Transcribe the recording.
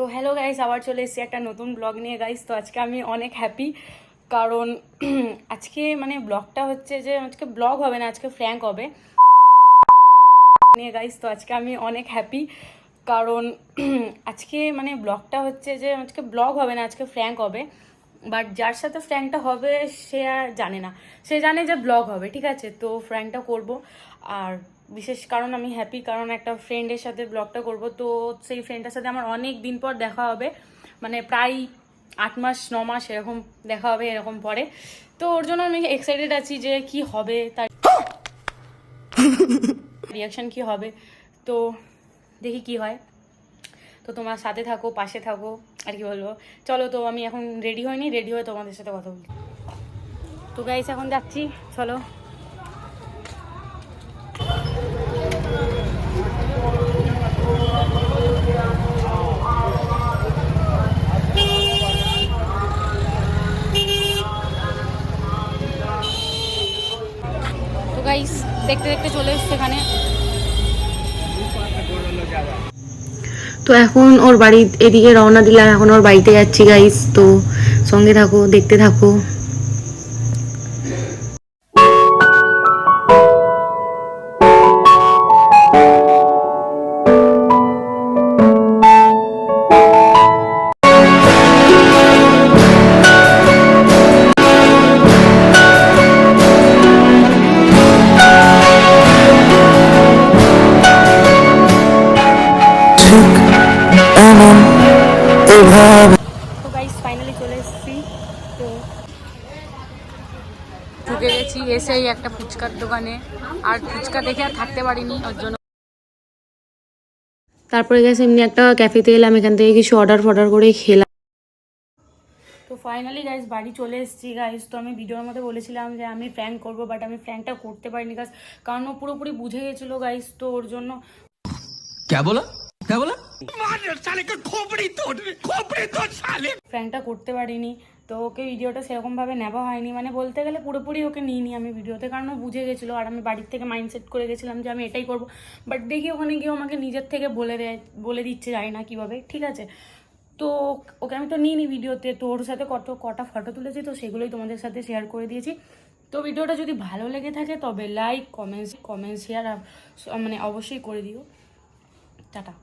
তো hello guys, আবার চলে এসেছি একটা নতুন ব্লগ নিয়ে গাইস। তো আজকে আমি অনেক হ্যাপি, কারণ আজকে মানে ব্লগটা হচ্ছে যে আজকে ব্লগ হবে না, আজকে ফ্র্যাঙ্ক হবে নিয়ে গাইস। তো আজকে আমি অনেক হ্যাপি, কারণ আজকে মানে ব্লগটা হচ্ছে যে আজকে ব্লগ হবে না, আজকে ফ্র্যাঙ্ক হবে। বাট যার সাথে ফ্র্যাঙ্কটা হবে সে আর জানে না, সে জানে যে ব্লগ হবে, ঠিক আছে। তো ফ্র্যাঙ্কটা করব, আর বিশেষ কারণ আমি হ্যাপি, কারণ একটা ফ্রেন্ডের সাথে ব্লগটা করব। তো সেই ফ্রেন্ডটার সাথে আমার অনেক দিন পর দেখা হবে, মানে প্রায় 8 মাস 9 মাস এরকম দেখা হবে এরকম পরে। তো ওর জন্য আমি এক্সাইটেড আছি যে কি হবে, তার রিয়াকশন কি হবে। তো দেখি কি হয়। তো তোমার সাথে থাকো, পাশে থাকো, আর কি বলবো। চলো, তো আমি এখন রেডি হইনি, রেডি হয়ে তোমাদের সাথে কথা বলি। তো গাইস এখন যাচ্ছি, চলো। তো গাইস দেখতে দেখতে চলে এসছে এখানে। তো এখন ওর বাড়ি এদিকে রওনা দিলাম, এখন ওর বাড়িতে যাচ্ছি গাইস। তো সঙ্গে থাকো, দেখতে থাকো। তো গাইস ফাইনালি চলে এসেছি। তো ঢুকে গেছি, এসেই একটা ফুচকার দোকানে, আর ফুচকা দেখে আর থাকতে পারিনি, ওর জন্য তারপরে গেছে এমনি একটা ক্যাফেতে এলাম, এখান থেকে কিছু অর্ডার করে খেলাম। তো ফাইনালি গাইস বাড়ি চলে এসেছি গাইস। তো আমি ভিডিওর মধ্যে বলেছিলাম যে আমি ফ্র্যাঙ্ক করবো, বাট আমি ফ্র্যাঙ্কটা করতে পারিনি গাইস, কারণ ও পুরোপুরি বুঝে গেছিলো গাইস। তো ওর জন্য ফ্র্যাঙ্কটা করতে পারিনি। তো ওকে ভিডিওটা সেরকমভাবে নেওয়া হয়নি, মানে বলতে গেলে পুরোপুরি ওকে নিইনি আমি ভিডিওতে, কারণ ও বুঝে গেছিলো। আর আমি বাড়ির থেকে মাইন্ডসেট করে গেছিলাম যে আমি এটাই করবো। বাট দেখি ওখানে গিয়ে আমাকে নিজের থেকে বলে দিচ্ছে, জানি না কীভাবে, ঠিক আছে। তো ওকে আমি তো নিইনি ভিডিওতে। তো ওর সাথে কটা ফটো তুলেছি, তো সেগুলোই তোমাদের সাথে শেয়ার করে দিয়েছি। তো ভিডিওটা যদি ভালো লেগে থাকে তবে লাইক, কমেন্ট শেয়ার মানে অবশ্যই করে দিও। টাটা।